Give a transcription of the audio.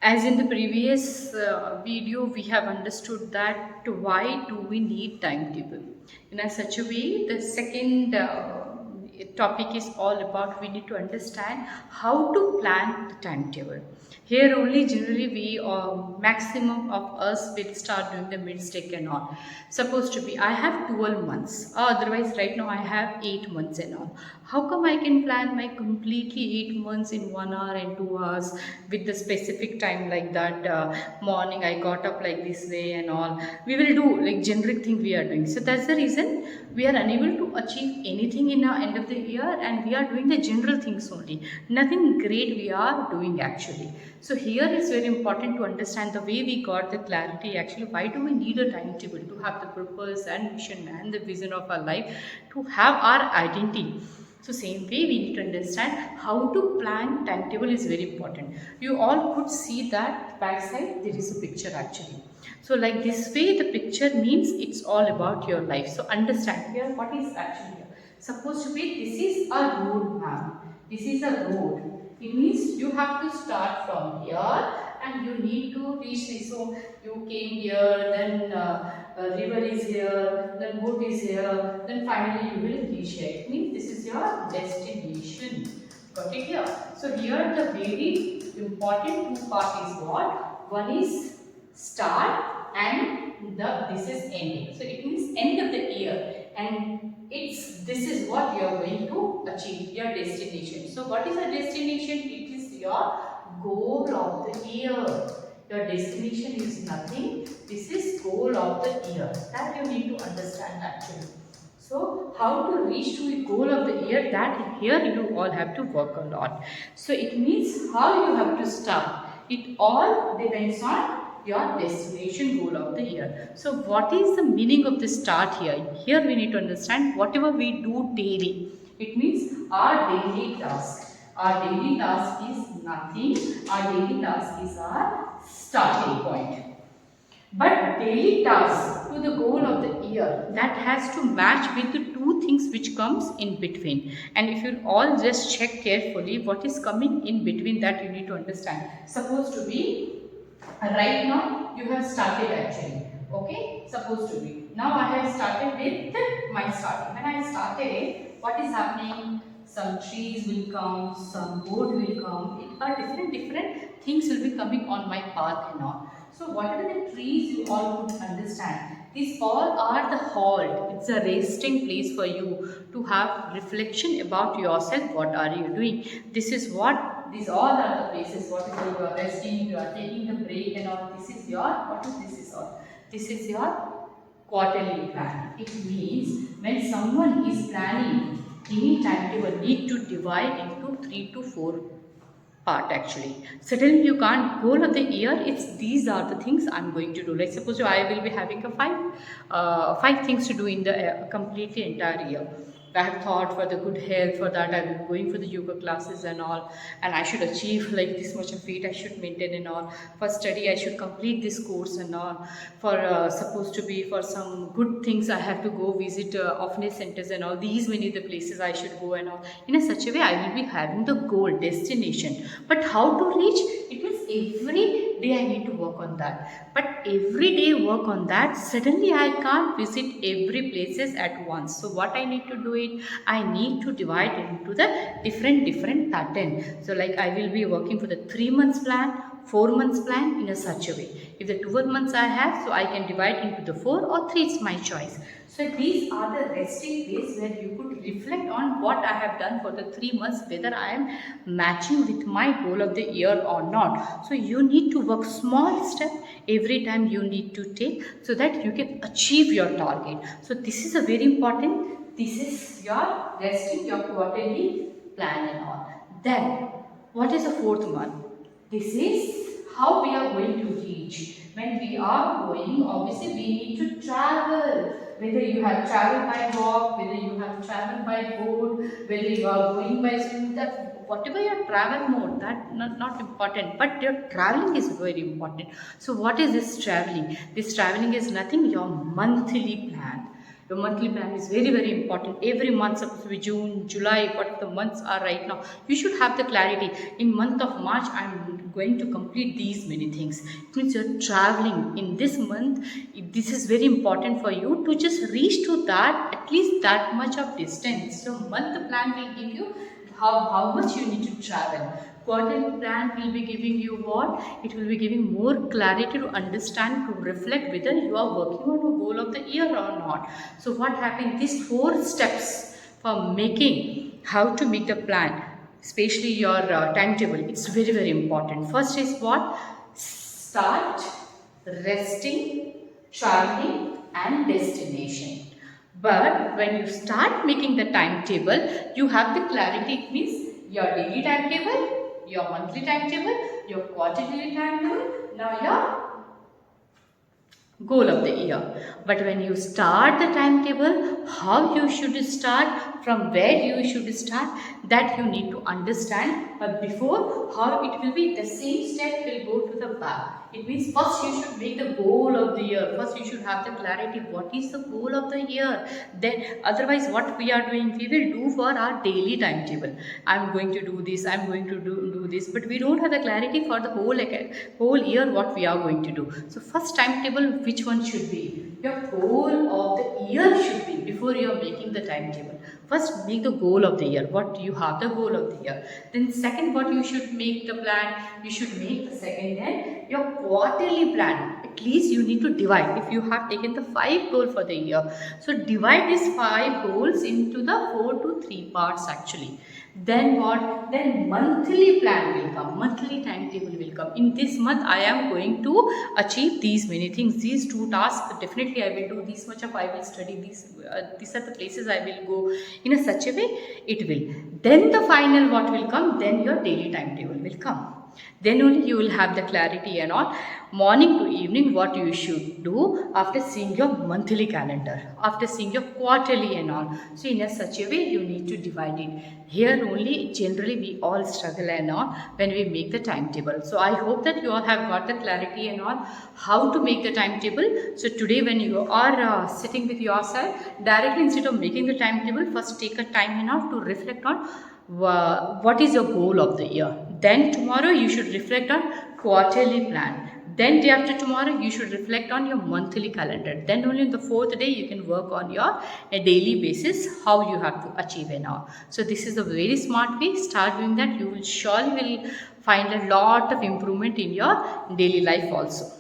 As in the previous video, we have understood that why do we need timetable. In a such a way, the second topic is all about we need to understand how to plan the timetable. Here only generally we maximum of us will start doing the mistake and all. Supposed to be I have 12 months. Otherwise right now I have 8 months and all. How come I can plan my completely 8 months in 1 hour and 2 hours with the specific time like that? Morning I got up like this way and all. We will do like generic thing we are doing. So that's the reason we are unable to achieve anything in our end of the year, and we are doing the general things only. Nothing great we are doing actually. So here it's very important to understand the way we got the clarity actually. Why do we need a timetable? To have the purpose and mission and the vision of our life, to have our identity. So same way we need to understand how to plan timetable is very important. You all could see that backside there is a picture actually. So like this way the picture means it's all about your life. So understand here what is actually here. Supposed to be this is a road map. This is a road. It means you have to start from here and you need to reach this. So you came here, then river is here, then boat is here, then finally you will reach here. It means this is your destination. Got it here? So here the very important two part is what? One is start and this is ending. So it means end of the year, and this is what you are going to achieve, your destination. So what is a destination? It is your goal of the year. Your destination is nothing. This is goal of the year. That you need to understand actually. So how to reach to the goal of the year, that here you all have to work a lot. So it means how you have to start. It all depends on your destination goal of the year. So what is the meaning of the start here? Here we need to understand whatever we do daily. It means our daily task. Our daily task is nothing. Our daily task is our starting point. But daily task to the goal of the year, that has to match with the two things which comes in between. And if you all just check carefully what is coming in between, that you need to understand. Supposed to be right now you have started actually. Okay, supposed to be. Now I have started with my starting. When I started, what is happening? Some trees will come, some boat will come. It are different things will be coming on my path and all. So whatever the trees you all could understand, these all are the halt. It's a resting place for you to have reflection about yourself. What are you doing? This is what, these all are the places. Whatever you are resting, you are taking the break and all. This is your, what is this is all? This is your quarterly plan. It means when someone is planning any timetable, need to divide into 3 to 4 part actually. Certainly you can't goal of the year, it's these are the things I'm going to do. Like suppose I will be having a five things to do in the completely entire year. I have thought for the good health, for that I will be going for the yoga classes and all, and I should achieve like this much of weight I should maintain and all. For study I should complete this course and all. For supposed to be for some good things I have to go visit orphanage centers and all. These many the places I should go and all. In a such a way I will be having the goal destination. But how to reach? It means every day I need to work on that. But every day work on that, suddenly I can't visit every places at once. So what I need to do it, I need to divide into the different pattern. So like I will be working for the 3 months plan, 4 months plan in a such a way. If the 12 months I have, so I can divide into the 4 or 3, it's my choice. So these are the resting days where you could reflect on what I have done for the 3 months, whether I am matching with my goal of the year or not. So you need to work small step every time you need to take, so that you can achieve your target. So this is a very important. This is your resting, your quarterly plan and all. Then what is the 4th month? This is how we are going to reach. When we are going, obviously we need to travel. Whether you have traveled by walk, whether you have traveled by boat, whether you are going by swim, that whatever your travel mode, that not important, but your traveling is very important. So what is this traveling? This traveling is nothing, your monthly plan. Your monthly plan is very important. Every month, supposed to be June, July, what the months are right now, you should have the clarity. In month of March, I'm going to complete these many things. It means you're traveling in this month. This is very important for you to just reach to that, at least that much of distance. So month plan will give you how much you need to travel. Quarterly plan will be giving you what? It will be giving more clarity to understand, to reflect whether you are working on a goal of the year or not. So what happened? These 4 steps for making how to make the plan, especially your timetable, it's very important. First is what? Start, resting, traveling and destination. But when you start making the timetable, you have the clarity. It means your daily timetable, your monthly timetable, your quarterly timetable, now your goal of the year. But when you start the timetable, how you should start, from where you should start, that you need to understand. But before, how it will be, the same step will go to the back. It means first you should make the goal of the year. First you should have the clarity. What is the goal of the year? Then otherwise what we are doing, we will do for our daily timetable. I'm going to do this, I'm going to do this, but we don't have the clarity for the whole year what we are going to do. So first timetable, which one should be? Your goal of the year should be, before you are making the timetable. First make the goal of the year. What you have the goal of the year. Then second, what you should make the plan, you should make the second then your quarterly plan. At least you need to divide. If you have taken the 5 goals for the year, so divide these 5 goals into the 4 to 3 parts actually. Then what? Then monthly plan will come, monthly timetable will come. In this month I am going to achieve these many things, these 2 tasks definitely I will do, this much of I will study, these are the places I will go. In a such a way it will. Then the final what will come? Then your daily timetable will come. Then only you will have the clarity and all. Morning to evening what you should do after seeing your monthly calendar, after seeing your quarterly and all. So in a such a way you need to divide it. Here only generally we all struggle and all when we make the timetable. So I hope that you all have got the clarity and all how to make the timetable. So today when you are sitting with yourself, directly instead of making the timetable, first take a time enough to reflect on what is your goal of the year. Then tomorrow you should reflect on quarterly plan. Then day after tomorrow you should reflect on your monthly calendar. Then only on the 4th day you can work on your daily basis how you have to achieve an hour. So this is a very smart way. Start doing that. You will surely will find a lot of improvement in your daily life also.